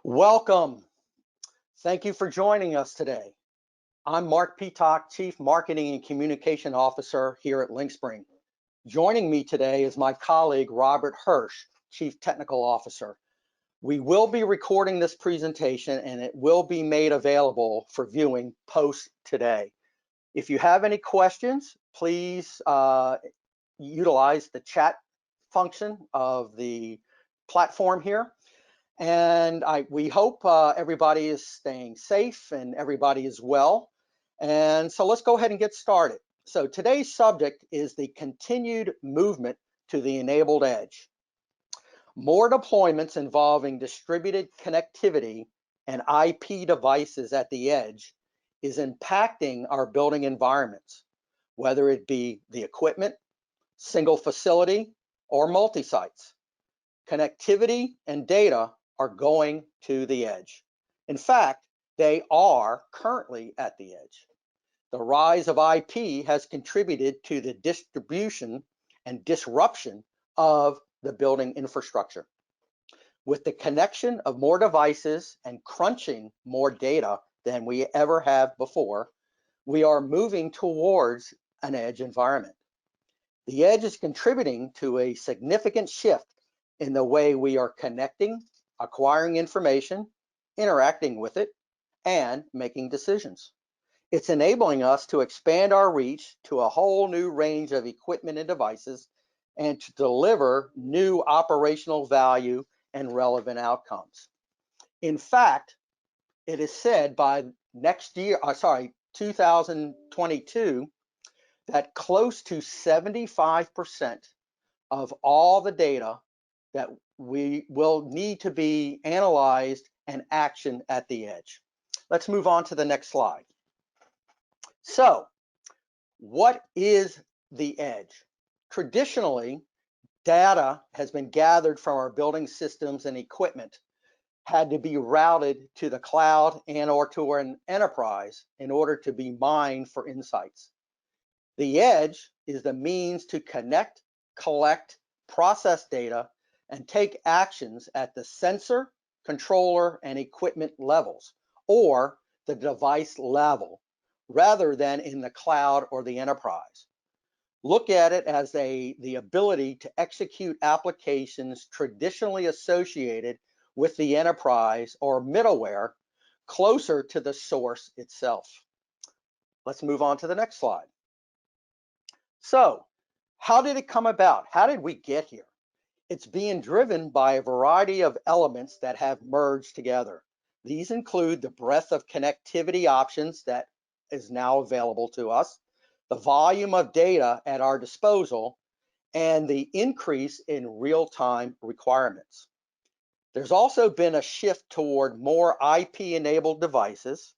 Welcome. Thank you for joining us today. I'm Mark Peacock, Chief Marketing and Communication Officer here at LinkSpring. Joining me today is my colleague, Robert Hirsch, Chief Technical Officer. We will be recording this presentation and it will be made available for viewing post today. If you have any questions, please utilize the chat function of the platform here. And we hope everybody is staying safe and everybody is well. And so let's go ahead and get started. So today's subject is the continued movement to the enabled edge. More deployments involving distributed connectivity and IP devices at the edge is impacting our building environments, whether it be the equipment, single facility, or multi-sites. Connectivity and data are going to the edge. In fact, they are currently at the edge. The rise of IP has contributed to the distribution and disruption of the building infrastructure. With the connection of more devices and crunching more data than we ever have before, we are moving towards an edge environment. The edge is contributing to a significant shift in the way we are connecting, acquiring information, interacting with it, and making decisions. It's enabling us to expand our reach to a whole new range of equipment and devices and to deliver new operational value and relevant outcomes. In fact, it is said by 2022, that close to 75% of all the data that we will need to be analyzed and action at the edge. Let's move on to the next slide. So, what is the edge? Traditionally, data has been gathered from our building systems and equipment, had to be routed to the cloud and or to an enterprise in order to be mined for insights. The edge is the means to connect, collect, process data, and take actions at the sensor, controller, and equipment levels, or the device level, rather than in the cloud or the enterprise. Look at it as the ability to execute applications traditionally associated with the enterprise or middleware closer to the source itself. Let's move on to the next slide. So, how did it come about? How did we get here? It's being driven by a variety of elements that have merged together. These include the breadth of connectivity options that is now available to us, the volume of data at our disposal, and the increase in real-time requirements. There's also been a shift toward more IP-enabled devices,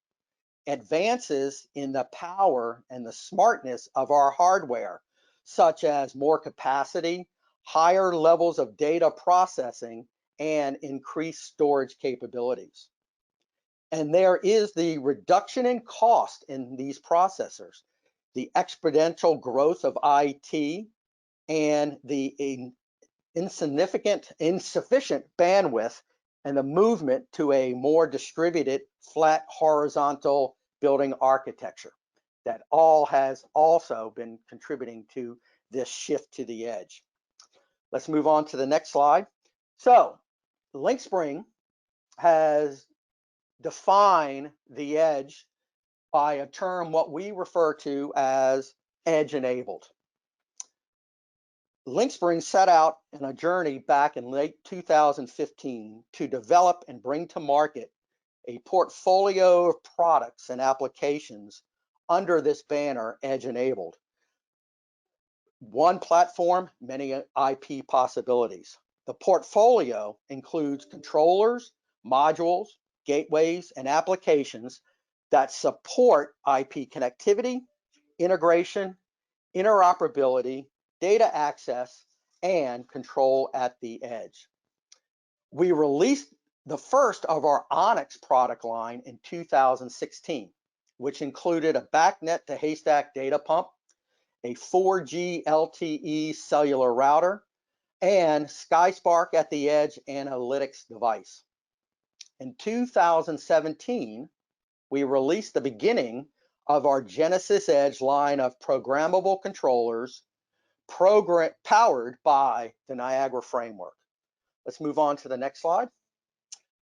advances in the power and the smartness of our hardware, such as more capacity, higher levels of data processing, and increased storage capabilities. And there is the reduction in cost in these processors, the exponential growth of IT, and the insufficient bandwidth, and the movement to a more distributed, flat, horizontal building architecture. That all has also been contributing to this shift to the edge. Let's move on to the next slide. So, LinkSpring has defined the edge by a term what we refer to as edge enabled. LinkSpring set out on a journey back in late 2015 to develop and bring to market a portfolio of products and applications under this banner, Edge Enabled. One platform, many IP possibilities. The portfolio includes controllers, modules, gateways, and applications that support IP connectivity, integration, interoperability, data access, and control at the edge. We released the first of our Onyx product line in 2016, which included a BACnet to Haystack data pump, a 4G LTE cellular router, and SkySpark at the Edge analytics device. in 2017, we released the beginning of our Genesis Edge line of programmable controllers powered by the Niagara framework. Let's move on to the next slide.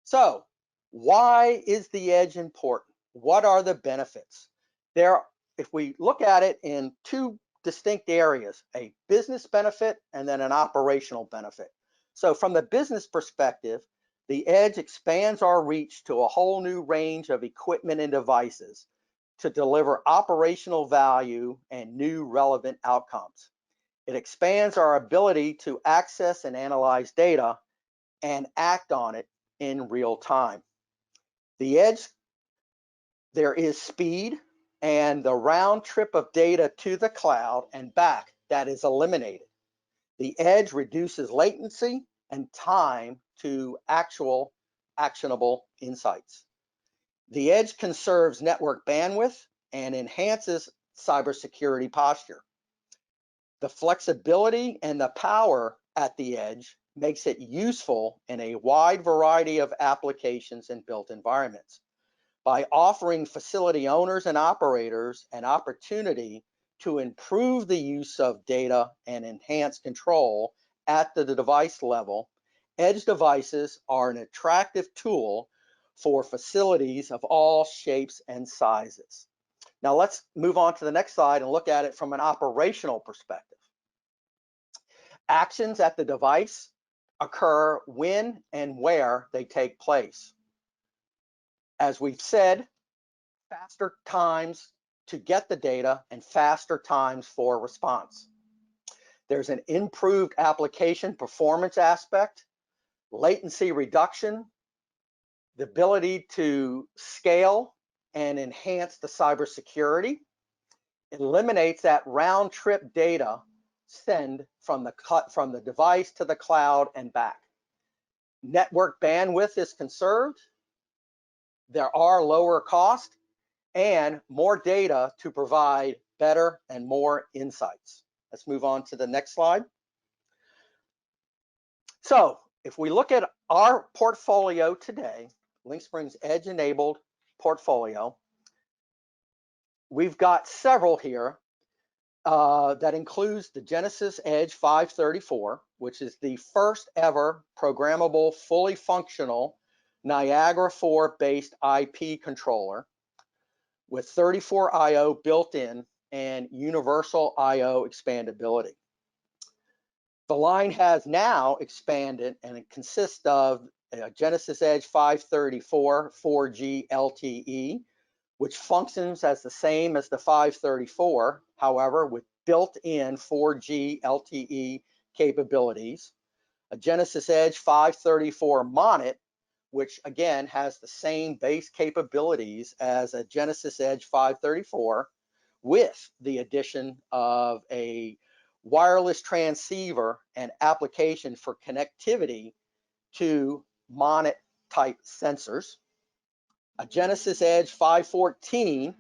So, why is the edge important? What are the benefits? If we look at it in two distinct areas, a business benefit and then an operational benefit. So from the business perspective, the edge expands our reach to a whole new range of equipment and devices to deliver operational value and new relevant outcomes. It expands our ability to access and analyze data and act on it in real time. The edge, there is speed and the round trip of data to the cloud and back that is eliminated. The edge reduces latency and time to actual actionable insights. The edge conserves network bandwidth and enhances cybersecurity posture. The flexibility and the power at the edge makes it useful in a wide variety of applications and built environments. By offering facility owners and operators an opportunity to improve the use of data and enhance control at the device level, edge devices are an attractive tool for facilities of all shapes and sizes. Now let's move on to the next slide and look at it from an operational perspective. Actions at the device occur when and where they take place. As we've said, faster times to get the data and faster times for response. There's an improved application performance aspect, latency reduction, the ability to scale and enhance the cybersecurity. It eliminates that round trip data send from the device to the cloud and back. Network bandwidth is conserved. There are lower costs and more data to provide better and more insights. Let's move on to the next slide. So if we look at our portfolio today, LinkSpring's edge-enabled portfolio, we've got several here that includes the Genesis Edge 534, which is the first ever programmable, fully functional Niagara 4 based IP controller with 34 IO built in and universal IO expandability. The line has now expanded and it consists of a Genesis Edge 534 4G LTE, which functions as the same as the 534, however, with built-in 4G LTE capabilities. A Genesis Edge 534 Monet, which again has the same base capabilities as a Genesis Edge 534 with the addition of a wireless transceiver and application for connectivity to Monet type sensors. A Genesis Edge 514,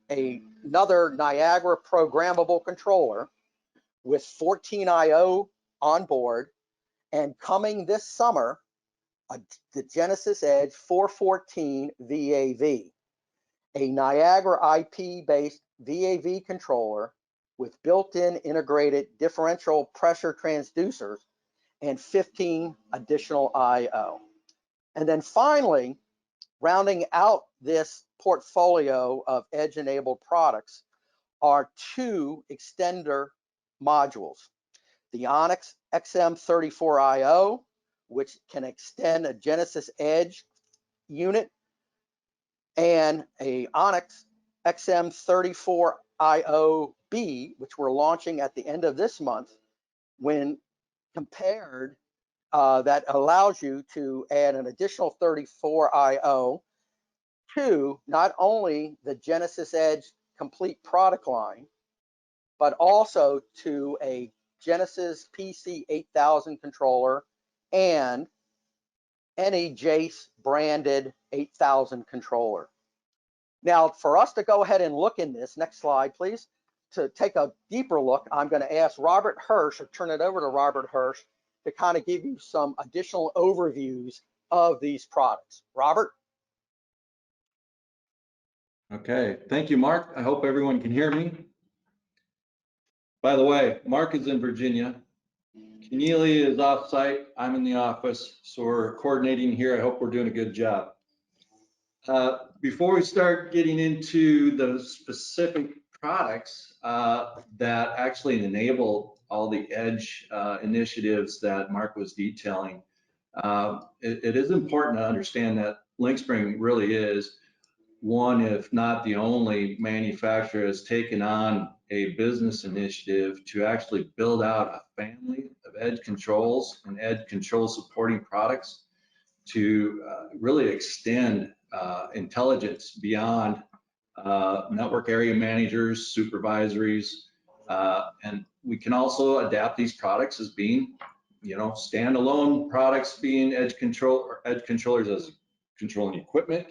another Niagara programmable controller with 14 IO on board, and coming this summer, the Genesis Edge 414 VAV, a Niagara IP-based VAV controller with built-in integrated differential pressure transducers and 15 additional IO. And then finally, rounding out this portfolio of edge-enabled products are two extender modules. The Onyx XM34IO, which can extend a Genesis Edge unit, and a Onyx XM34IO-B, which we're launching at the end of this month, when compared, that allows you to add an additional 34 IO to not only the Genesis Edge complete product line, but also to a Genesis PC 8000 controller and any Jace branded 8000 controller. Now, for us to go ahead and look in this, next slide, please, to take a deeper look, I'm going to ask Robert Hirsch, or turn it over to Robert Hirsch, to kind of give you some additional overviews of these products. Robert? Okay, thank you, Mark. I hope everyone can hear me. By the way, Mark is in Virginia. Keneally is off-site. I'm in the office, so we're coordinating here. I hope we're doing a good job. Before we start getting into the specific products that actually enable all the edge initiatives that Mark was detailing, it is important to understand that LinkSpring really is one, if not the only manufacturer has taken on a business initiative to actually build out a family of edge controls and edge control supporting products to really extend intelligence beyond network area managers, supervisories, and we can also adapt these products as being, standalone products, being edge controllers as controlling equipment,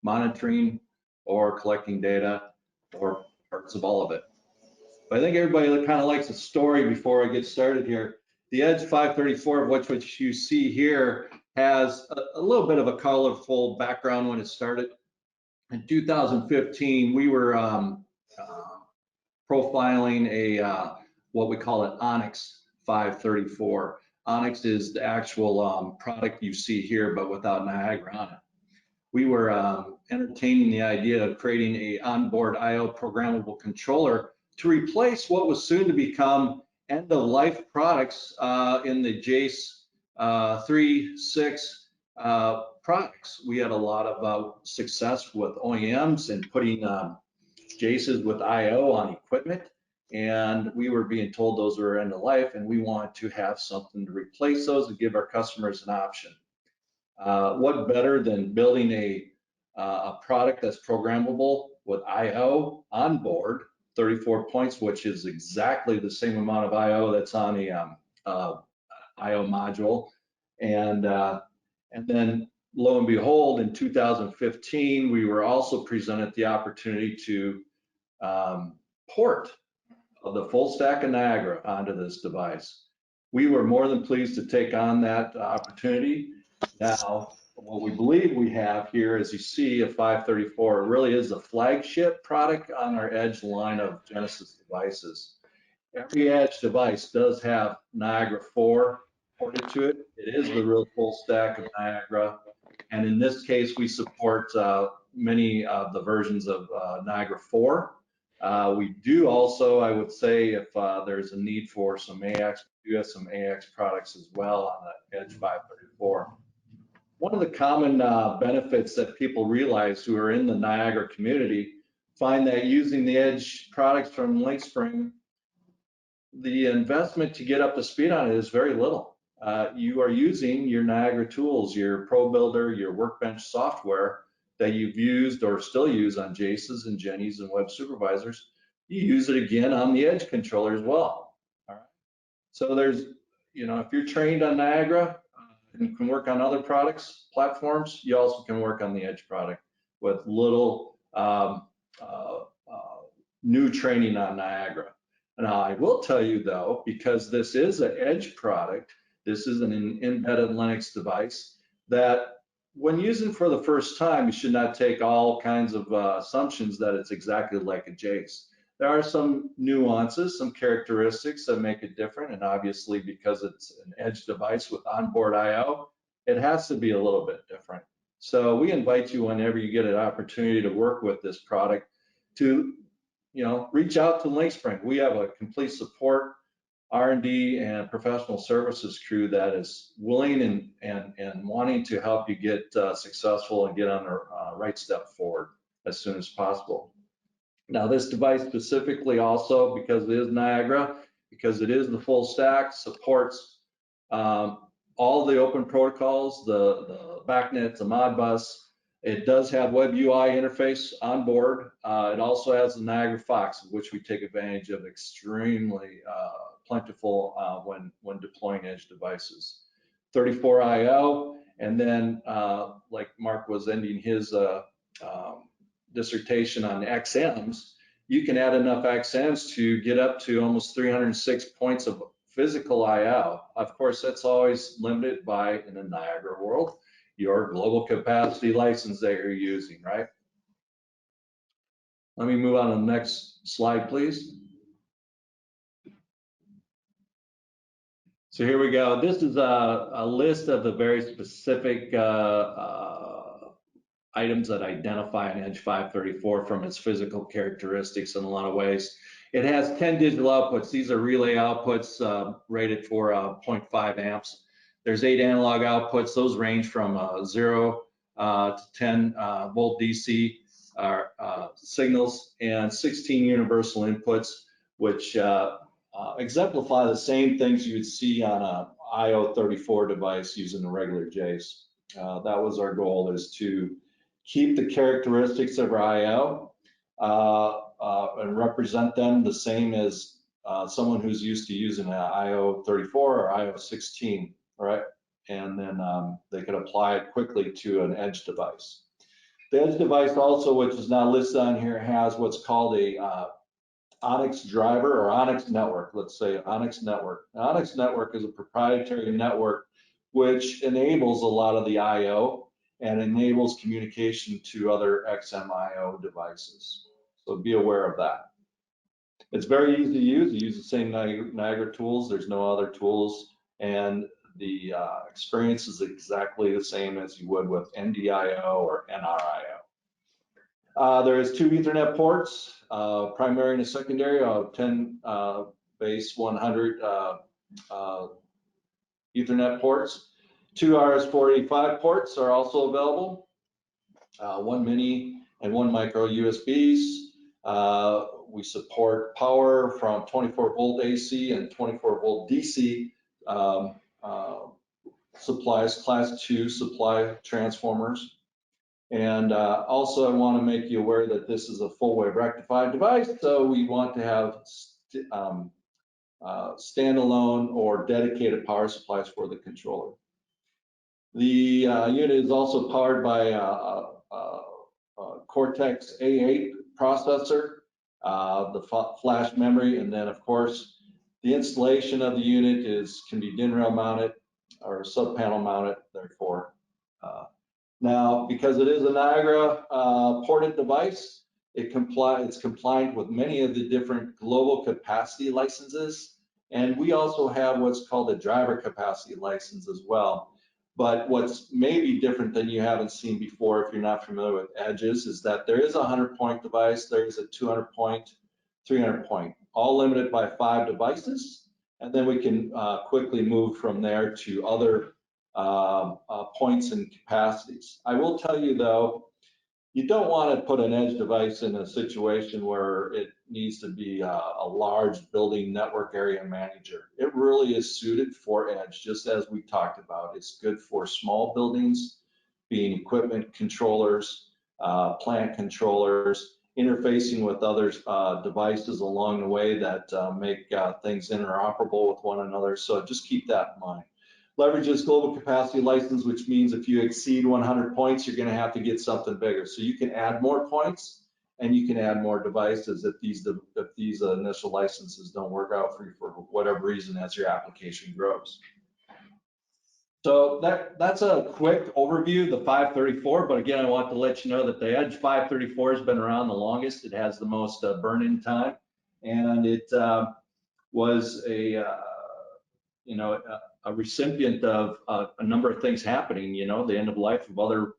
monitoring, or collecting data, or parts of all of it. But I think everybody kind of likes a story before I get started here. The Edge 534, of which you see here, has a little bit of a colorful background when it started. In 2015, we were profiling a what we call an Onyx 534. Onyx is the actual product you see here, but without Niagara on it. We were entertaining the idea of creating a onboard I/O programmable controller to replace what was soon to become end-of-life products in the Jace 3, 6 products. We had a lot of success with OEMs and putting Jaces with I/O on equipment, and we were being told those were end of life, and we wanted to have something to replace those and give our customers an option. What better than building a product that's programmable with I/O on board, 34 points, which is exactly the same amount of I/O that's on the I/O module, and then lo and behold, in 2015, we were also presented the opportunity to port the full stack of Niagara onto this device. We were more than pleased to take on that opportunity. Now, what we believe we have here, as you see, a 534, it really is a flagship product on our Edge line of Genesis devices. Every Edge device does have Niagara 4 ported to it. It is the real full stack of Niagara. And in this case, we support many of the versions of Niagara 4. We do also, I would say, if there's a need for some AX, we do have some AX products as well on the Edge 534. One of the common benefits that people realize who are in the Niagara community find that using the Edge products from LinkSpring, the investment to get up to speed on it is very little. You are using your Niagara tools, your Pro Builder, your Workbench software that you've used or still use on Jaces and Jennies and web supervisors. You use it again on the Edge controller as well. All right. So there's, if you're trained on Niagara and can work on other products, platforms, you also can work on the Edge product with little new training on Niagara. Now, I will tell you though, because this is an Edge product, this is an embedded Linux device, that when using for the first time, you should not take all kinds of assumptions that it's exactly like a Jace. There are some nuances, some characteristics that make it different, and obviously because it's an Edge device with onboard I/O, it has to be a little bit different. So we invite you whenever you get an opportunity to work with this product to, reach out to LinkSpring. We have a complete support R&D and professional services crew that is willing and wanting to help you get successful and get on the right step forward as soon as possible. Now, this device specifically also, because it is Niagara, because it is the full stack, supports all the open protocols, the BACnet, the Modbus. It does have web UI interface on board. It also has the Niagara Fox, which we take advantage of extremely plentiful when deploying Edge devices. 34 I/O, and then like Mark was ending his dissertation on XMs, you can add enough XMs to get up to almost 306 points of physical I/O. Of course, that's always limited by, in the Niagara world, your global capacity license that you're using, right? Let me move on to the next slide, please. So here we go. This is a list of the very specific items that identify an Edge 534 from its physical characteristics in a lot of ways. It has 10 digital outputs. These are relay outputs rated for 0.5 amps. There's 8 analog outputs. Those range from 0 to 10 volt DC signals, and 16 universal inputs, which exemplify the same things you would see on a IO34 device using the regular J's. That was our goal, is to keep the characteristics of our IO and represent them the same as someone who's used to using an IO34 or IO16, right? And then they could apply it quickly to an edge device. The edge device also, which is not listed on here, has what's called a Onyx driver or Onyx network. Let's say Onyx network. The Onyx network is a proprietary network which enables a lot of the IO and enables communication to other XMIO devices. So be aware of that. It's very easy to use. You use the same Niagara tools. There's no other tools, and the experience is exactly the same as you would with NDIO or NRIO. There is 2 Ethernet ports, primary and a secondary, 10 base 100 Ethernet ports. 2 RS485 ports are also available, 1 mini and 1 micro USBs. We support power from 24 volt AC and 24 volt DC supplies, class 2 supply transformers. And also I want to make you aware that this is a full wave rectified device, so we want to have standalone or dedicated power supplies for the controller. The unit is also powered by a Cortex A8 processor, the flash memory, and then of course the installation of the unit can be DIN rail mounted or sub panel mounted, therefore. Now, because it is a Niagara ported device, it's compliant with many of the different global capacity licenses, and we also have what's called a driver capacity license as well. But what's maybe different than you haven't seen before, if you're not familiar with edges, is that there is a 100-point device, there is a 200-point, 300-point, all limited by 5 devices, and then we can quickly move from there to other points and capacities. I will tell you though, you don't want to put an edge device in a situation where it needs to be a large building network area manager. It really is suited for edge, just as we talked about. It's good for small buildings, being equipment controllers, plant controllers, interfacing with other devices along the way that make things interoperable with one another. So just keep that in mind. Leverages global capacity license, which means if you exceed 100 points, you're going to have to get something bigger. So you can add more points and you can add more devices if these initial licenses don't work out for you for whatever reason as your application grows. So that's a quick overview of the 534, but again, I want to let you know that the Edge 534 has been around the longest. It has the most burn-in time, and it was a recipient of a number of things happening, the end of life of other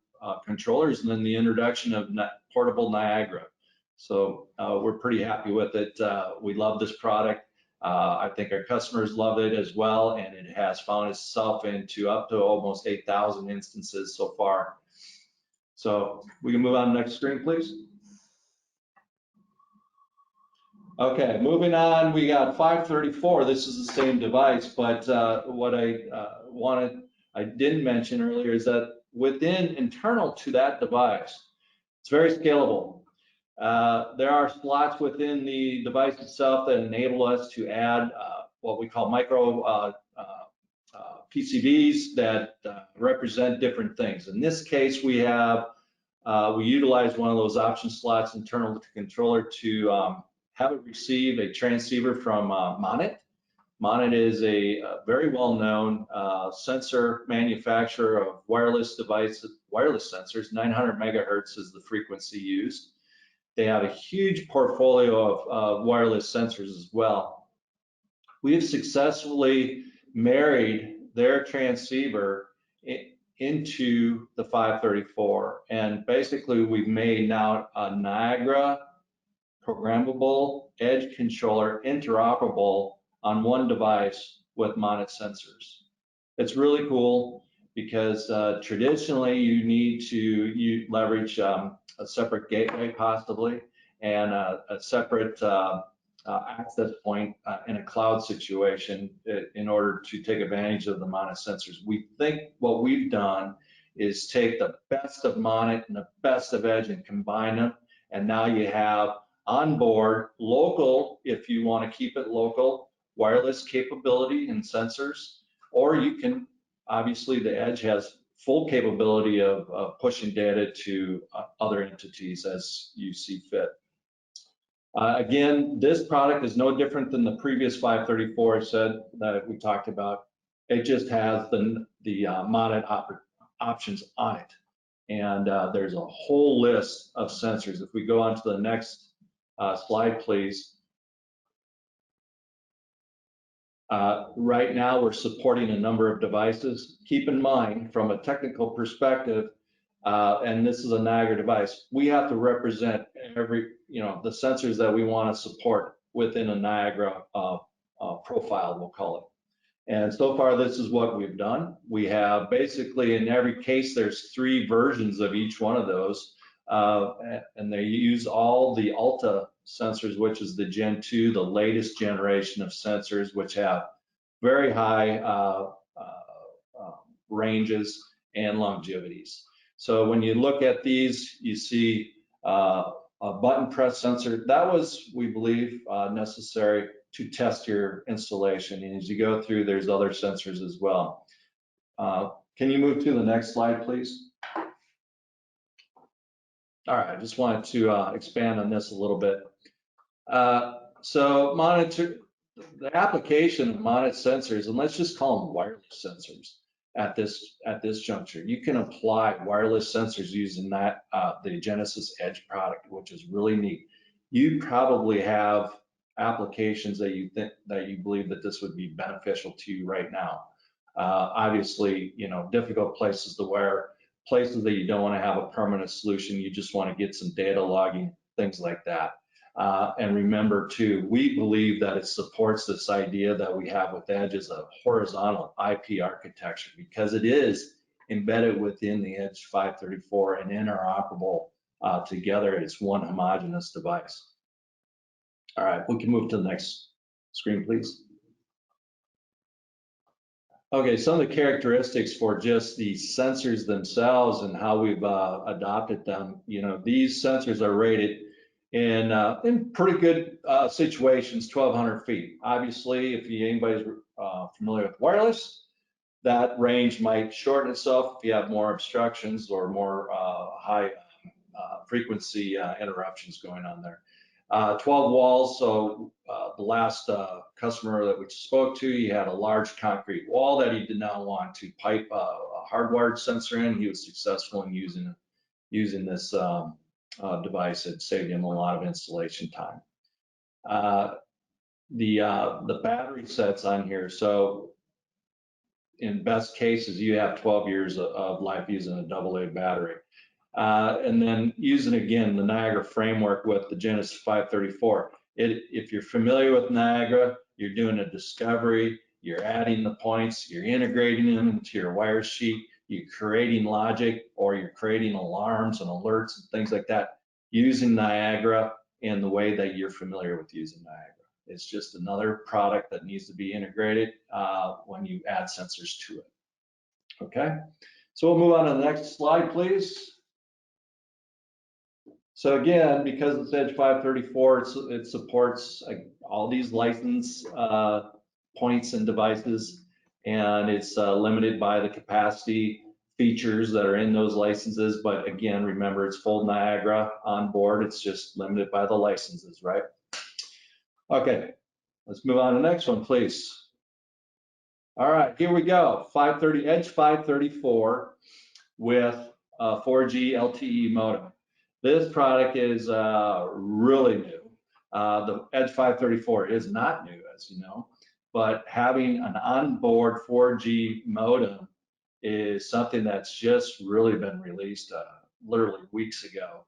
controllers, and then the introduction of portable Niagara. So we're pretty happy with it. We love this product. I think our customers love it as well, and it has found itself into up to almost 8,000 instances so far. So we can move on to the next screen, please. Okay, moving on, we got 534. This is the same device, but what I didn't mention earlier is that internal to that device, it's very scalable. There are slots within the device itself that enable us to add what we call micro PCBs that represent different things. In this case, we utilize one of those option slots internal to the controller to have it receive a transceiver from Monet, Monit is a very well-known sensor manufacturer of wireless devices, wireless sensors. 900 megahertz is the frequency used. They have a huge portfolio of wireless sensors as well. We have successfully married their transceiver into the 534, and basically we've made now a Niagara programmable edge controller interoperable on one device with Monit sensors. It's really cool because traditionally you need to leverage a separate gateway possibly and a separate access point in a cloud situation in order to take advantage of the Monit sensors. We think what we've done is take the best of Monit and the best of Edge and combine them, and now you have onboard local, if you want to keep it local, wireless capability and sensors, or you can, obviously the Edge has full capability of pushing data to other entities as you see fit. Again, this product is no different than the previous 534 I said that we talked about. It just has the Monit options on it. And there's a whole list of sensors. If we go on to the next slide, please. Right now, we're supporting a number of devices. Keep in mind, from a technical perspective, and this is a Niagara device, we have to represent every, the sensors that we want to support within a Niagara profile, we'll call it. And so far, this is what we've done. We have basically, in every case, there's 3 versions of each one of those. And they use all the Alta sensors, which is the Gen 2, the latest generation of sensors, which have very high ranges and longevities. So when you look at these, you see a button press sensor. That was, we believe, necessary to test your installation. And as you go through, there's other sensors as well. Can you move to the next slide, please? All right, I just wanted to expand on this a little bit. So monitor the application of Monit sensors, and let's just call them wireless sensors at this juncture. You can apply wireless sensors using that the Genesis Edge product, which is really neat. You probably have applications that you believe that this would be beneficial to you right now. Obviously, difficult places to wear, places that you don't want to have a permanent solution. You just want to get some data logging, things like that. And remember too, we believe that it supports this idea that we have with Edge as a horizontal IP architecture, because it is embedded within the Edge 534 and interoperable together. It's one homogeneous device. All right, we can move to the next screen, please. Okay, some of the characteristics for just the sensors themselves and how we've adopted them. These sensors are rated in pretty good situations, 1,200 feet. Obviously, if anybody's familiar with wireless, that range might shorten itself if you have more obstructions or more high frequency interruptions going on there. 12 walls, so the last customer that we spoke to, he had a large concrete wall that he did not want to pipe a hardwired sensor in. He was successful in using this device. It saved him a lot of installation time. The battery sets on here, so in best cases, you have 12 years of life using a AA battery. And then using, again, the Niagara framework with the Genesis 534. If you're familiar with Niagara, you're doing a discovery, you're adding the points, you're integrating them into your wire sheet, you're creating logic, or you're creating alarms and alerts and things like that using Niagara in the way that you're familiar with using Niagara. It's just another product that needs to be integrated when you add sensors to it. Okay, so we'll move on to the next slide, please. So again, because it's Edge 534, it supports all these license points and devices, and it's limited by the capacity features that are in those licenses. But again, remember, it's full Niagara on board. It's just limited by the licenses, right? Okay, let's move on to the next one, please. All right, here we go. 530 Edge 534 with a 4G LTE modem. This product is really new. The Edge 534 is not new, as you know, but having an onboard 4G modem is something that's just really been released literally weeks ago.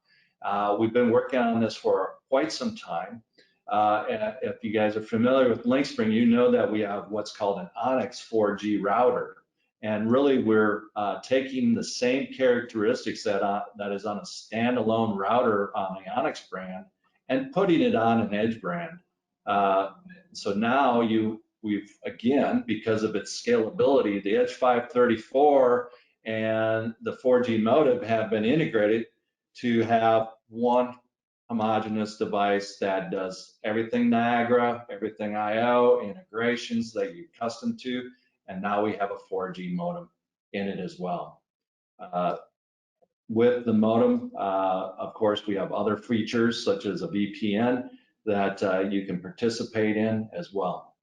We've been working on this for quite some time. If you guys are familiar with LinkSpring, you know that we have what's called an Onyx 4G router. And really, we're taking the same characteristics that is on a standalone router on the Onyx brand and putting it on an Edge brand. So now we've, again, because of its scalability, the Edge 534 and the 4G modem have been integrated to have one homogeneous device that does everything Niagara, everything IO, integrations that you're accustomed to, and now we have a 4G modem in it as well. With the modem, of course, we have other features such as a VPN that you can participate in as well.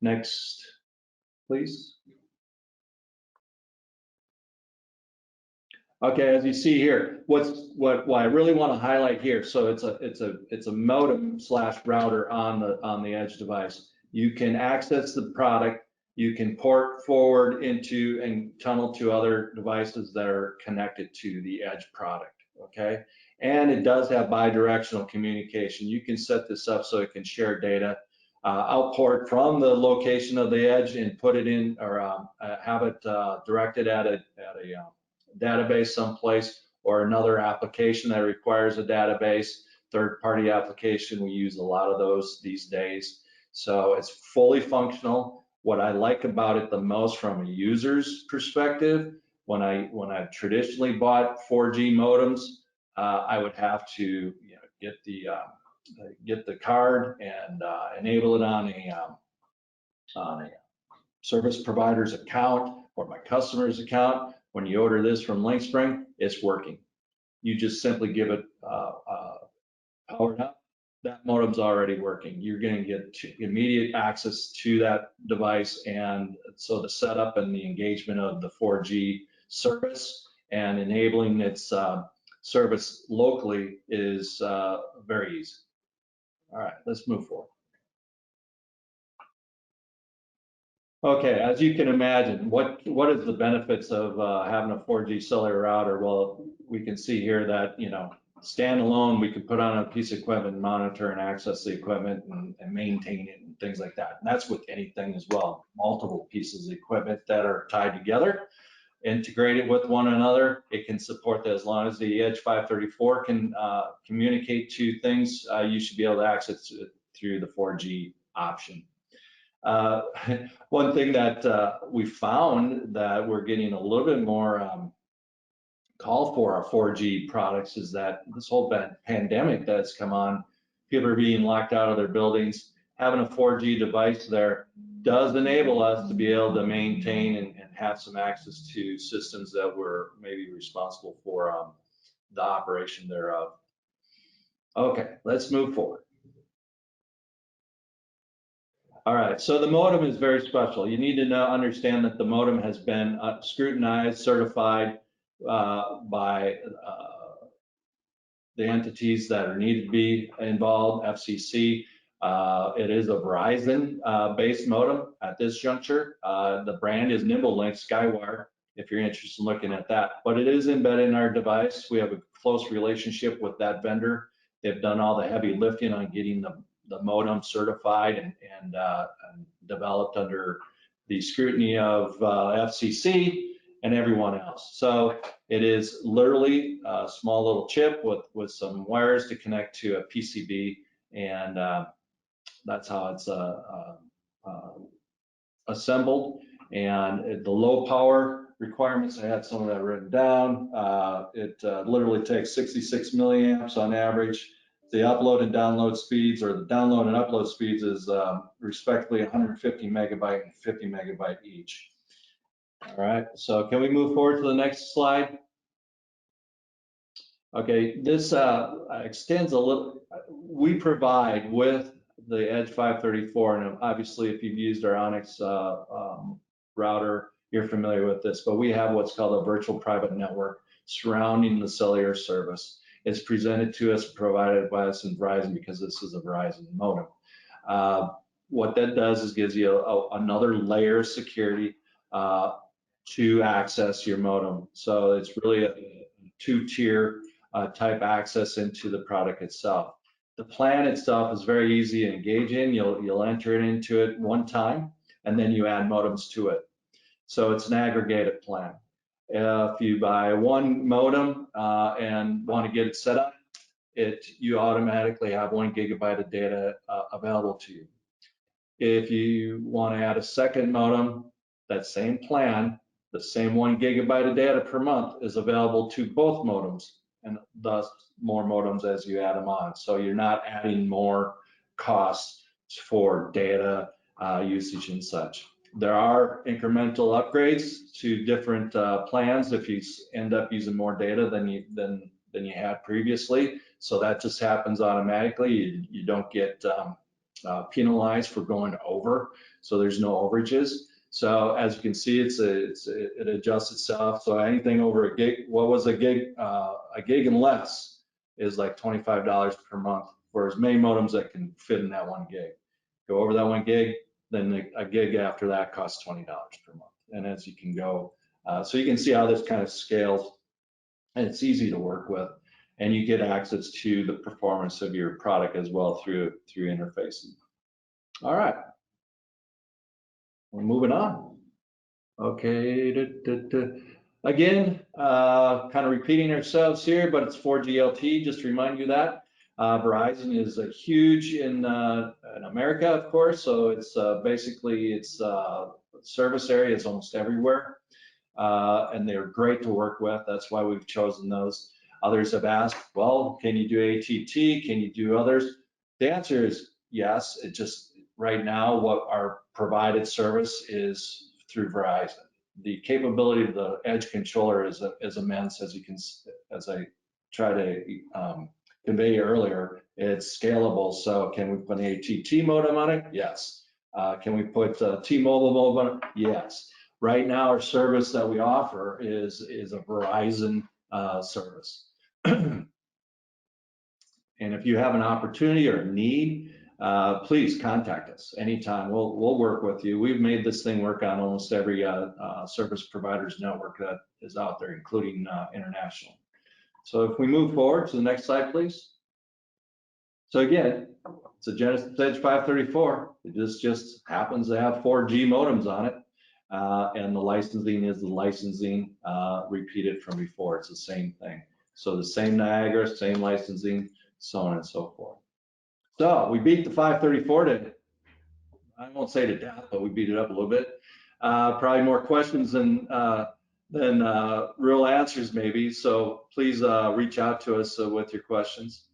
Next, please. Okay, as you see here, what I really want to highlight here, so it's a modem slash router on the Edge device. You can access the product, you can port forward into and tunnel to other devices that are connected to the Edge product, okay? And it does have bidirectional communication. You can set this up so it can share data, outport from the location of the Edge and put it in, or have it directed at a database someplace, or another application that requires a database, third-party application. We use a lot of those these days. So it's fully functional. What I like about it the most from a user's perspective, when I've traditionally bought 4G modems, I would have to get the card and enable it on a service provider's account or my customer's account. When you order this from LinkSpring, it's working. You just simply give it powered up. That modem's already working. You're going to get immediate access to that device, and so the setup and the engagement of the 4G service and enabling its service locally is very easy. All right, let's move forward. Okay, as you can imagine, what is the benefits of having a 4G cellular router? Well, we can see here that, standalone, we can put on a piece of equipment, monitor and access the equipment and maintain it and things like that. And that's with anything as well, multiple pieces of equipment that are tied together, integrated with one another. It can support that. As long as the Edge 534 can communicate to things, you should be able to access it through the 4G option. One thing that we found that we're getting a little bit more call for our 4G products is that this whole pandemic that's come on, people are being locked out of their buildings. Having a 4G device there does enable us to be able to maintain and have some access to systems that we're maybe responsible for the operation thereof. Okay, let's move forward. All right, so the modem is very special. You need to understand that the modem has been scrutinized, certified by the entities that are needed to be involved, FCC. It is a Verizon-based modem at this juncture. The brand is NimbleLink Skywire, if you're interested in looking at that. But it is embedded in our device. We have a close relationship with that vendor. They've done all the heavy lifting on getting the modem certified and developed under the scrutiny of FCC and everyone else. So it is literally a small little chip with some wires to connect to a PCB, and that's how it's assembled. And the low power requirements, I had some of that written down. It literally takes 66 milliamps on average. The upload and download speeds, or the download and upload speeds, is respectively 150 megabyte and 50 megabyte each. All right, so can we move forward to the next slide? Okay, this extends a little. We provide with the Edge 534, and obviously if you've used our Onyx router. You're familiar with this, but we have what's called a virtual private network surrounding the cellular service. It's presented to us, provided by us in Verizon because this is a Verizon modem. What that does is gives you another layer of security to access your modem. So it's really a two-tier type access into the product itself. The plan itself is very easy to engage in. You'll enter it into it one time, and then you add modems to it. So it's an aggregated plan. If you buy one modem and want to get it set up, you automatically have 1 gigabyte of data available to you. If you want to add a second modem, that same plan, the same 1 gigabyte of data per month is available to both modems, and thus more modems as you add them on. So you're not adding more costs for data usage and such. There are incremental upgrades to different plans if you end up using more data than you had previously. So that just happens automatically. You don't get penalized for going over, so there's no overages. So as you can see, it adjusts itself. So anything over a gig, what was a gig and less is like $25 per month for as many modems that can fit in that 1 gig. Go over that 1 gig, then a gig after that costs $20 per month. And as you can go, so you can see how this kind of scales, and it's easy to work with, and you get access to the performance of your product as well through interfacing. All right, we're moving on. Okay, again, kind of repeating ourselves here, but it's 4G LTE, just to remind you that. Verizon is huge in America, of course, so it's basically its service area is almost everywhere, and they're great to work with. That's why we've chosen those. Others have asked, well, can you do AT&T? Can you do others? The answer is yes. It just right now what our provided service is through Verizon. The capability of the edge controller is immense, as I tried to convey earlier. It's scalable. So can we put an AT&T modem on it? Yes. Can we put T-Mobile modem on it? Yes. Right now, our service that we offer is a Verizon service. And if you have an opportunity or a need, please contact us anytime. We'll work with you. We've made this thing work on almost every service provider's network that is out there, including international. So if we move forward to the next slide, please. So again, it's a Genesis Edge 534. It just happens to have 4G modems on it. And the licensing is the licensing repeated from before. It's the same thing. So the same Niagara, same licensing, so on and so forth. So we beat the 534 to, I won't say to death, but we beat it up a little bit. Probably more questions than real answers maybe. So please reach out to us with your questions.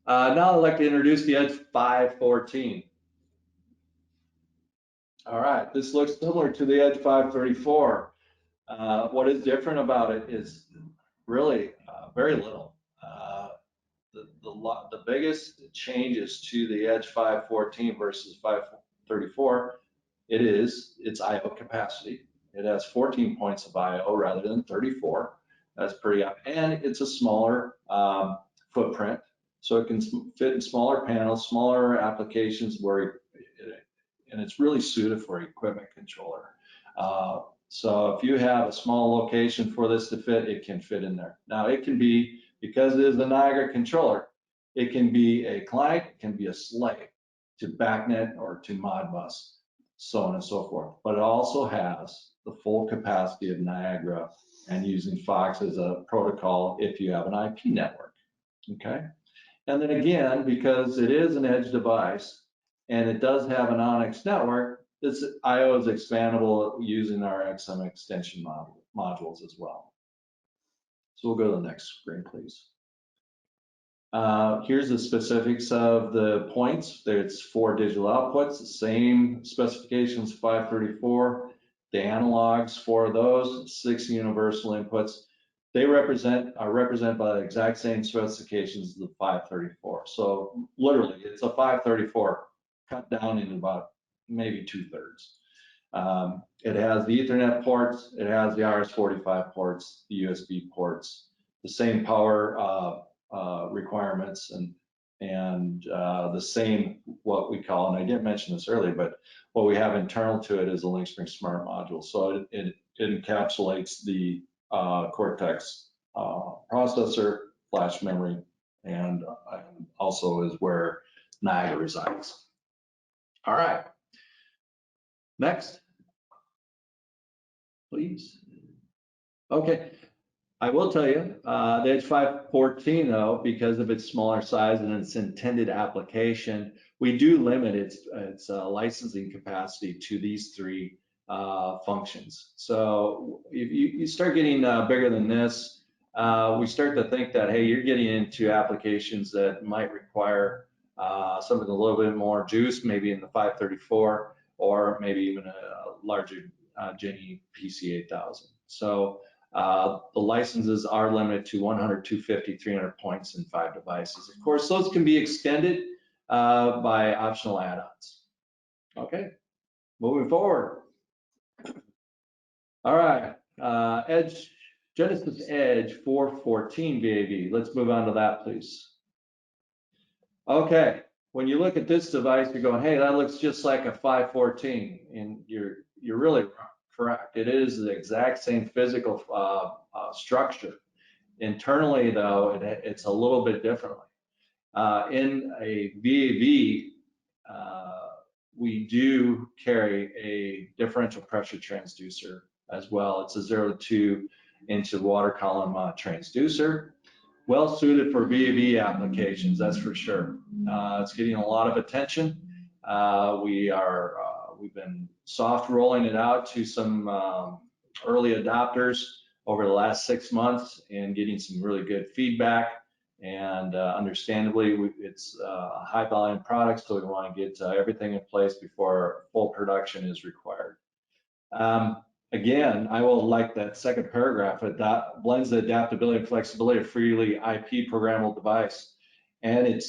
Now I'd like to introduce the Edge 514. All right, this looks similar to the Edge 534. What is different about it is really very little. The biggest changes to the Edge 514 versus 534, its I/O capacity. It has 14 points of I/O rather than 34. That's pretty up, and it's a smaller footprint, so it can fit in smaller panels, smaller applications and it's really suited for equipment controller. So if you have a small location for this to fit, it can fit in there. Now it can be, because it is the Niagara controller, it can be a client, it can be a slave to BACnet or to Modbus, so on and so forth. But it also has the full capacity of Niagara and using Fox as a protocol if you have an IP network, okay? And then again, because it is an edge device and it does have an Onyx network, this I/O is expandable using our XM extension modules as well. So we'll go to the next screen, please. Here's the specifics of the points. There's 4 digital outputs, the same specifications 534. The analogs for those, 6 universal inputs. They are represented by the exact same specifications as the 534. So literally, it's a 534 cut down in about maybe 2/3. It has the Ethernet ports, it has the RS-45 ports, the USB ports, the same power requirements, and the same, what we call, and I didn't mention this earlier, but what we have internal to it is a LinkSpring Smart Module. So it encapsulates the Cortex processor, flash memory, and also is where Niagara resides. All right. Next, please. Okay. I will tell you, the Edge 514 though, because of its smaller size and its intended application, we do limit its licensing capacity to these three functions. So if you start getting bigger than this, we start to think that, hey, you're getting into applications that might require something a little bit more juice, maybe in the 534, or maybe even a larger Genie PC8000. So the licenses are limited to 100, 250, 300 points in 5 devices. Of course, those can be extended by optional add-ons. Okay, moving forward. All right, Genesis Edge 414 VAV. Let's move on to that, please. Okay, when you look at this device, you're going, hey, that looks just like a 514, and you're really correct. It is the exact same physical structure. Internally, though, it's a little bit differently. In a VAV, we do carry a differential pressure transducer as well. It's a 0.2 inch water column transducer. Well suited for VAV applications, that's for sure. It's getting a lot of attention. We've been soft rolling it out to some early adopters over the last 6 months and getting some really good feedback. And understandably, it's a high volume product, so we want to get everything in place before full production is required. Again, I will like that second paragraph. It blends the adaptability and flexibility of freely IP programmable device. And it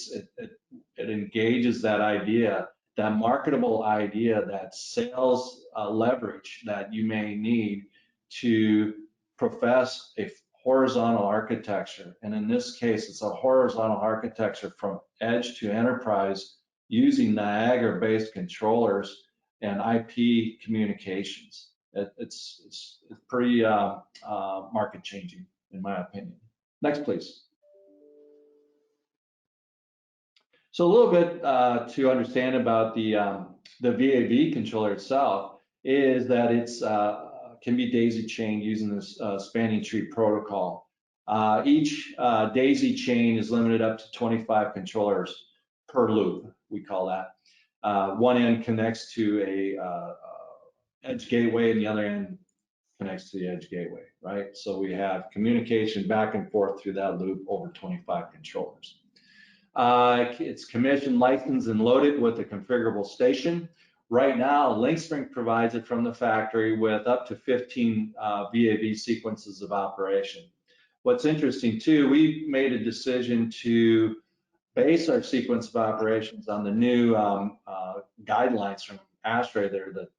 engages that idea, that marketable idea, that sales leverage that you may need to profess a horizontal architecture. And in this case, it's a horizontal architecture from edge to enterprise using Niagara-based controllers and IP communications. It's pretty market changing, in my opinion. Next, please. So a little bit to understand about the VAV controller itself is that it's can be daisy chained using this spanning tree protocol. Each daisy chain is limited up to 25 controllers per loop, we call that. One end connects to a edge gateway and the other end connects to the edge gateway, right? So we have communication back and forth through that loop over 25 controllers. It's commissioned, licensed, and loaded with a configurable station. Right now, LinkSpring provides it from the factory with up to 15 VAV sequences of operation. What's interesting too, we made a decision to base our sequence of operations on the new guidelines from ASHRAE. They're the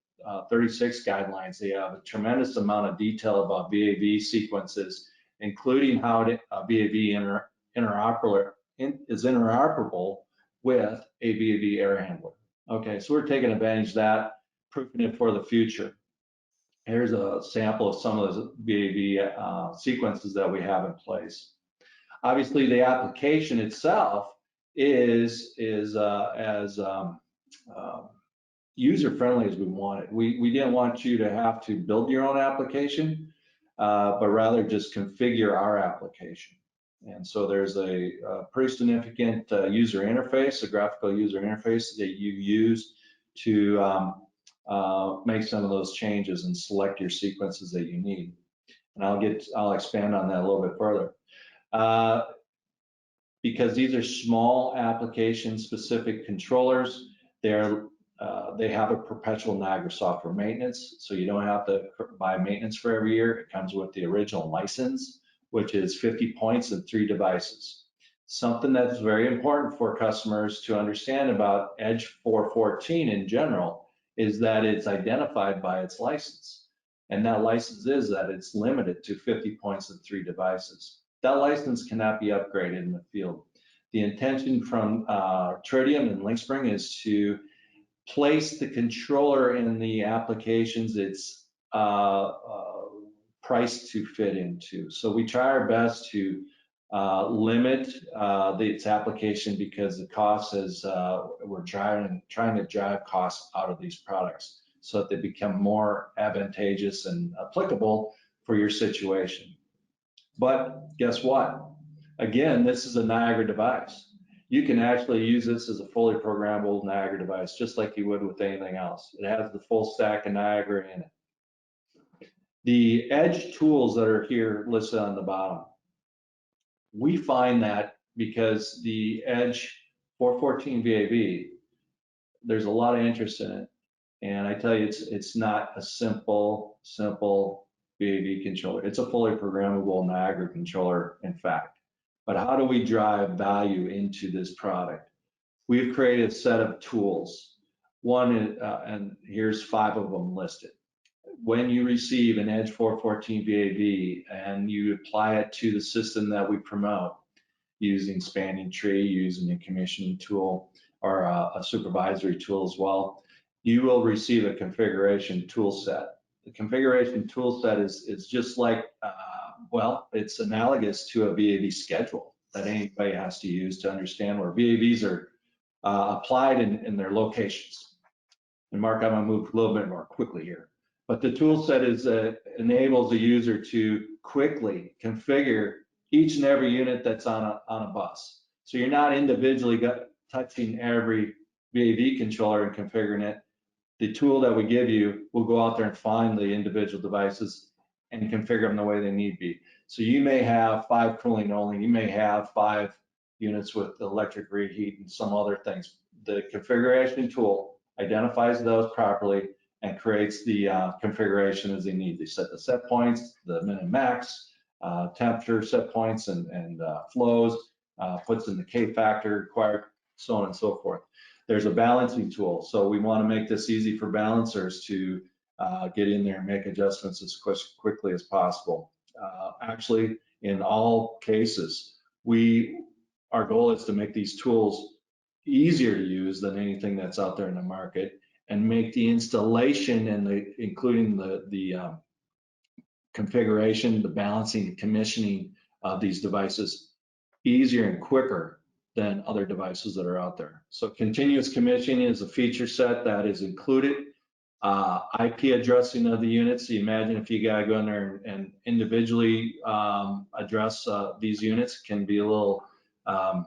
36 guidelines. They have a tremendous amount of detail about VAV sequences, including how VAV is interoperable with a VAV air handler. Okay, so we're taking advantage of that, proofing it for the future. Here's a sample of some of those VAV sequences that we have in place. Obviously, the application itself is as user-friendly as we want it. We didn't want you to have to build your own application, but rather just configure our application. And so there's a pretty significant user interface, a graphical user interface that you use to make some of those changes and select your sequences that you need. And I'll expand on that a little bit further. Because these are small application-specific controllers, they have a perpetual Niagara software maintenance, so you don't have to buy maintenance for every year. It comes with the original license, which is 50 points and 3 devices. Something that's very important for customers to understand about Edge 414 in general is that it's identified by its license. And that license is that it's limited to 50 points and 3 devices. That license cannot be upgraded in the field. The intention from Tritium and LinkSpring is to place the controller in the applications it's priced to fit into. So we try our best to limit its application because the cost is, we're trying to drive costs out of these products so that they become more advantageous and applicable for your situation. But guess what? Again, this is a Niagara device. You can actually use this as a fully programmable Niagara device, just like you would with anything else. It has the full stack of Niagara in it. The edge tools that are here listed on the bottom, we find that because the Edge 414 VAV, there's a lot of interest in it. And I tell you, it's not a simple VAV controller. It's a fully programmable Niagara controller, in fact. But how do we drive value into this product? We've created a set of tools. One is, and here's 5 of them listed. When you receive an Edge 414 VAV and you apply it to the system that we promote, using spanning tree, using a commissioning tool or a supervisory tool as well, you will receive a configuration tool set. The configuration tool set is just like, well, it's analogous to a VAV schedule that anybody has to use to understand where VAVs are applied in their locations. And Mark, I'm gonna move a little bit more quickly here. But the tool set enables the user to quickly configure each and every unit that's on a bus. So you're not individually touching every VAV controller and configuring it. The tool that we give you will go out there and find the individual devices and configure them the way they need to be. So you may have 5 cooling only, you may have 5 units with electric reheat and some other things. The configuration tool identifies those properly and creates the configuration as they need. They set the set points, the min and max, temperature set points and flows, puts in the K factor required, so on and so forth. There's a balancing tool. So we want to make this easy for balancers to get in there and make adjustments as quickly as possible. Actually, in all cases, our goal is to make these tools easier to use than anything that's out there in the market, and make the installation and including the configuration, the balancing, the commissioning of these devices easier and quicker than other devices that are out there. So continuous commissioning is a feature set that is included. IP addressing of the units. So you imagine if you gotta go in there and individually address these units, can be a little, I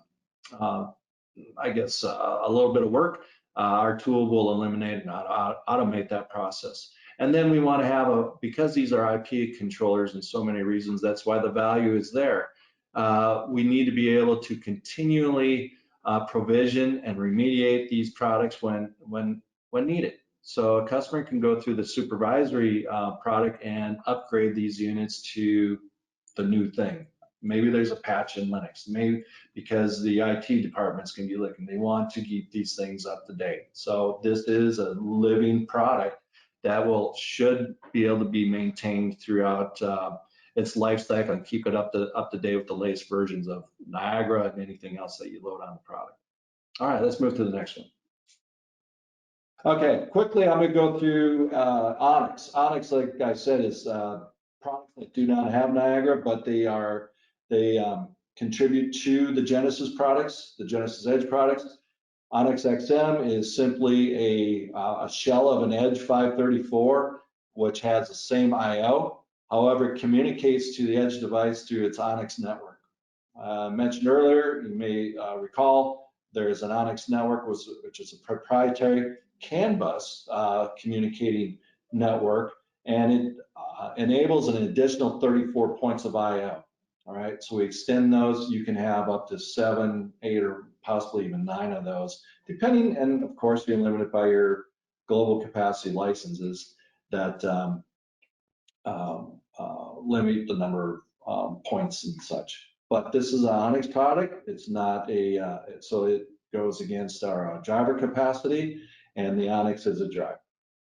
guess, a little bit of work. Our tool will eliminate and automate that process. And then we want to have because these are IP controllers in so many reasons, that's why the value is there. We need to be able to continually provision and remediate these products when needed. So a customer can go through the supervisory product and upgrade these units to the new thing. Maybe there's a patch in Linux, maybe because the IT departments can be looking, they want to keep these things up to date. So this is a living product that should be able to be maintained throughout its life cycle and keep it up to date with the latest versions of Niagara and anything else that you load on the product. All right, let's move to the next one. Okay, quickly, I'm going to go through Onyx. Onyx, like I said, is products that do not have Niagara, but they contribute to the Genesis products, the Genesis Edge products. Onyx XM is simply a shell of an Edge 534, which has the same I/O. However, it communicates to the Edge device through its Onyx network. Mentioned earlier, you may recall, there is an Onyx network, which is a proprietary CAN bus communicating network, and it enables an additional 34 points of I/O. All right, so we extend those. You can have up to 7, 8, or possibly even 9 of those, depending, and of course, being limited by your global capacity licenses that limit the number of points and such. But this is an Onyx product. It's not so it goes against our driver capacity, and the Onyx is a drive.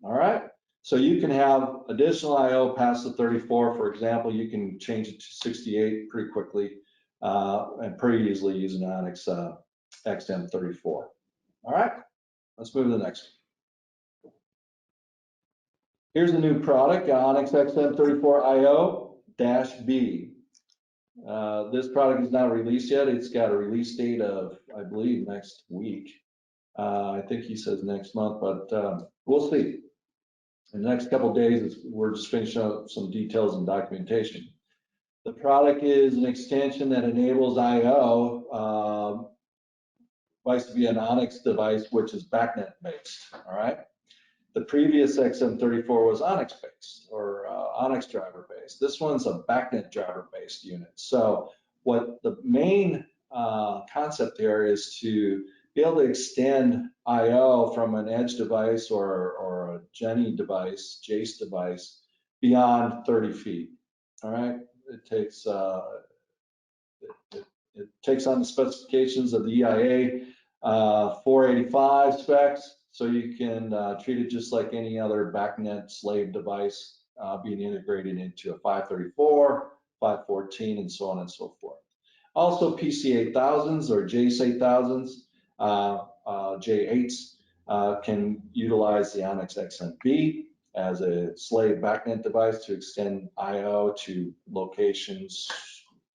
All right. So you can have additional IO past the 34. For example, you can change it to 68 pretty quickly and pretty easily using Onyx XM34. All right, let's move to the next one. Here's the new product, Onyx XM34IO-B. This product is not released yet. It's got a release date of, I believe, next week. I think he says next month, but we'll see. In the next couple of days, we're just finishing up some details and documentation. The product is an extension that enables IO device to be an Onyx device, which is BACnet based. All right. The previous XM34 was Onyx based or Onyx driver based. This one's a BACnet driver based unit. So what the main concept there is to be able to extend IO from an edge device or a Jenny device, Jace device, beyond 30 feet. All right, it takes it takes on the specifications of the EIA 485 specs, so you can treat it just like any other BACnet slave device being integrated into a 534, 514, and so on and so forth. Also, PC 8000s or Jace 8000s, J8s can utilize the Onyx XMB as a slave BACnet device to extend IO to locations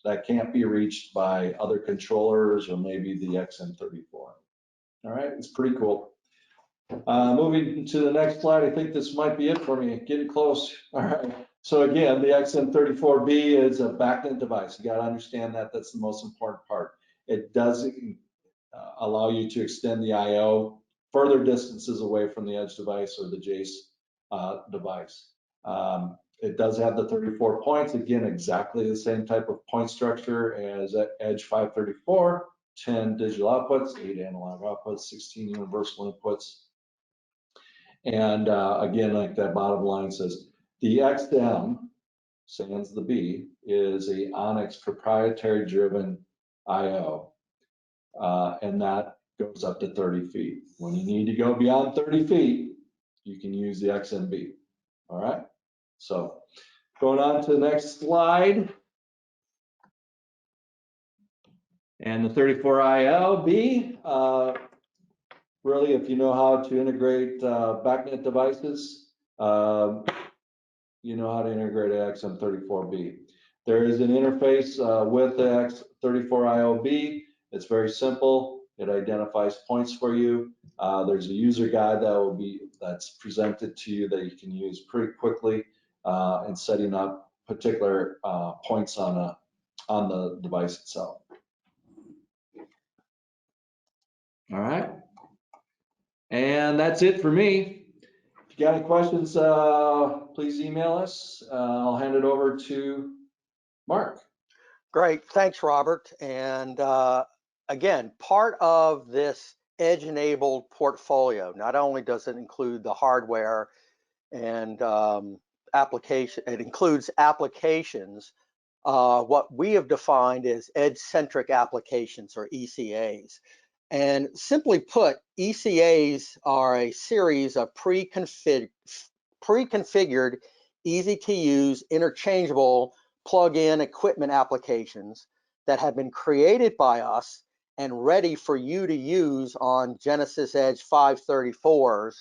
that can't be reached by other controllers or maybe the XM34. All right, it's pretty cool. Moving to the next slide, I think this might be it for me. Getting close. All right. So again, the XM34B is a BACnet device. You got to understand that. That's the most important part. It does allow you to extend the IO further distances away from the edge device or the Jace device. It does have the 34 points. Again, exactly the same type of point structure as Edge 534, 10 digital outputs, 8 analog outputs, 16 universal inputs. And again, like that bottom line says, the XM, sans the B, is a Onyx proprietary driven IO. And that goes up to 30 feet. When you need to go beyond 30 feet, you can use the XMB. All right. So going on to the next slide. And the 34ILB, really, if you know how to integrate BACnet devices, you know how to integrate XM34B. There is an interface with the X34IOB. It's very simple. It identifies points for you. There's a user guide that's presented to you that you can use pretty quickly in setting up particular points on the device itself. All right. And that's it for me. If you got any questions, please email us. I'll hand it over to Mark. Great, thanks, Robert. And again, part of this edge-enabled portfolio, not only does it include the hardware and application, it includes applications, what we have defined as edge-centric applications or ECAs. And simply put, ECAs are a series of pre-configured, easy-to-use, interchangeable plug-in equipment applications that have been created by us and ready for you to use on Genesis Edge 534s,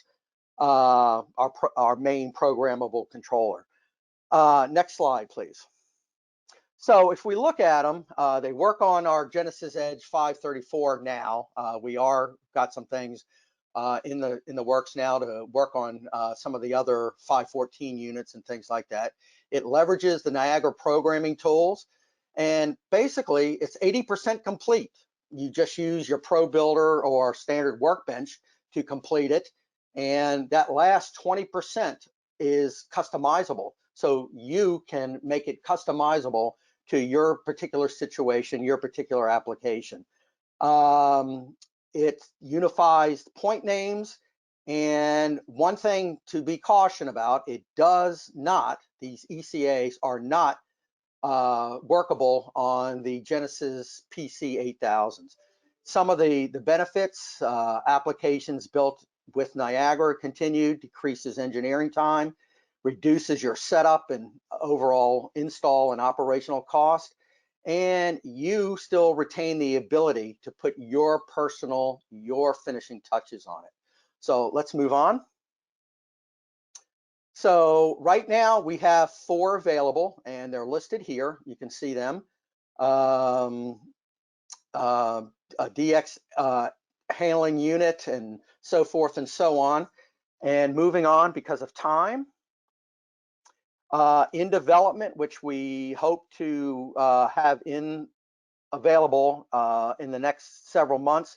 our main programmable controller. Next slide, please. So if we look at them, they work on our Genesis Edge 534 now. We got some things in the works now to work on some of the other 514 units and things like that. It leverages the Niagara programming tools, and basically it's 80% complete. You just use your Pro Builder or standard workbench to complete it, and that last 20% is customizable. So you can make it customizable to your particular situation, your particular application. It unifies point names, and one thing to be cautioned about, it does not, these ECAs are not workable on the Genesis PC 8000s. Some of the benefits, applications built with Niagara continued, decreases engineering time, reduces your setup and overall install and operational cost, and you still retain the ability to put your finishing touches on it. So let's move on. So right now we have 4 available, and they're listed here. You can see them. A DX handling unit and so forth and so on. And moving on because of time. In development, which we hope to have available in the next several months,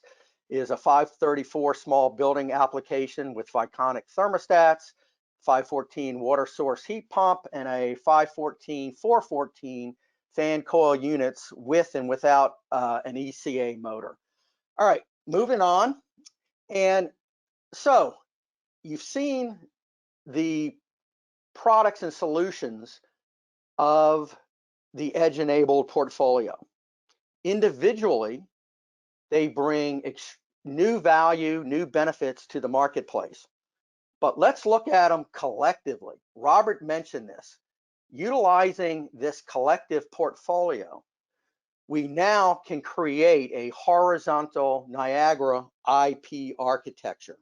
is a 534 small building application with Viconic thermostats, 514 water source heat pump, and a 414 fan coil units with and without an ECA motor. All right, moving on. And so you've seen the products and solutions of the edge-enabled portfolio. Individually, they bring new value, new benefits to the marketplace. But let's look at them collectively. Robert mentioned this. Utilizing this collective portfolio, we now can create a horizontal Niagara IP architecture.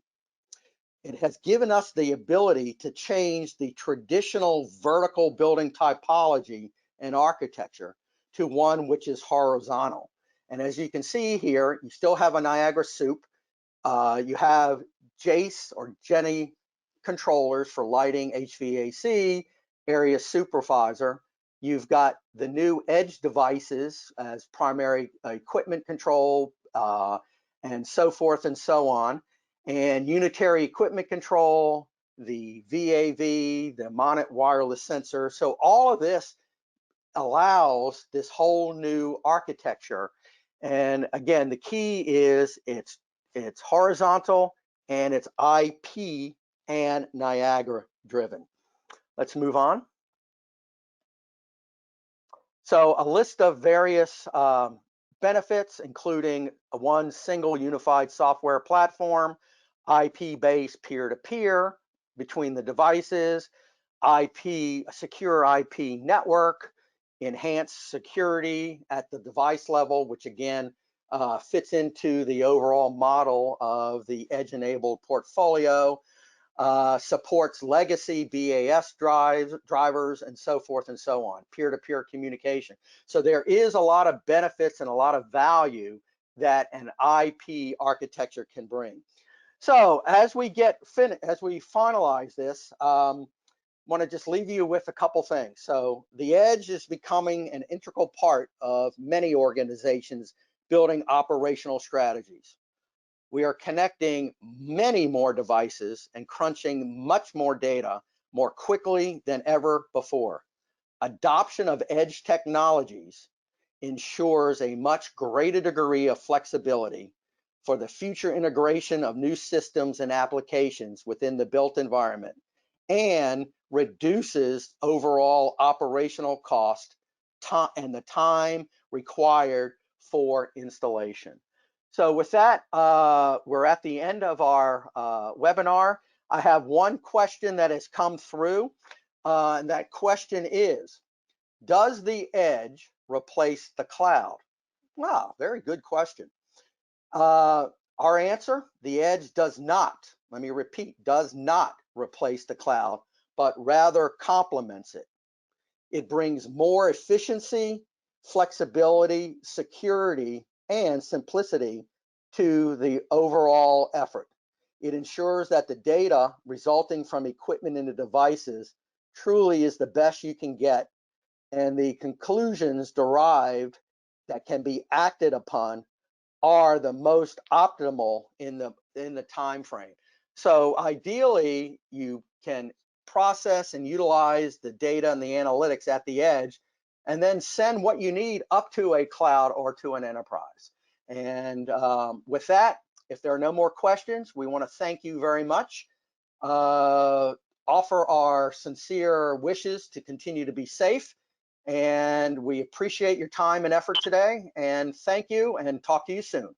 It has given us the ability to change the traditional vertical building typology and architecture to one which is horizontal. And as you can see here, you still have a Niagara soup. You have Jace or Jenny controllers for lighting, HVAC, area supervisor. You've got the new edge devices as primary equipment control and so forth and so on. And unitary equipment control, the VAV, the Monit wireless sensor. So all of this allows this whole new architecture. And again, the key is it's horizontal and it's IP and Niagara driven. Let's move on. So a list of various benefits, including one single unified software platform, IP-based peer-to-peer between the devices, a secure IP network, enhanced security at the device level, which again fits into the overall model of the edge-enabled portfolio, supports legacy BAS drivers, and so forth and so on, peer-to-peer communication. So there is a lot of benefits and a lot of value that an IP architecture can bring. So as we finalize this, want to just leave you with a couple things. So the edge is becoming an integral part of many organizations building operational strategies. We are connecting many more devices and crunching much more data more quickly than ever before. Adoption of edge technologies ensures a much greater degree of flexibility for the future integration of new systems and applications within the built environment, and reduces overall operational cost and the time required for installation. So with that, we're at the end of our webinar. I have one question that has come through, and that question is, does the edge replace the cloud? Wow, very good question. Our answer, the edge does not, let me repeat, does not replace the cloud, but rather complements it. It brings more efficiency, flexibility, security, and simplicity to the overall effort. It ensures that the data resulting from equipment in the devices truly is the best you can get, and the conclusions derived that can be acted upon are the most optimal in the time frame. So ideally, you can process and utilize the data and the analytics at the edge, and then send what you need up to a cloud or to an enterprise. And with that, if there are no more questions, we want to thank you very much. Offer our sincere wishes to continue to be safe. And we appreciate your time and effort today. And thank you, and talk to you soon.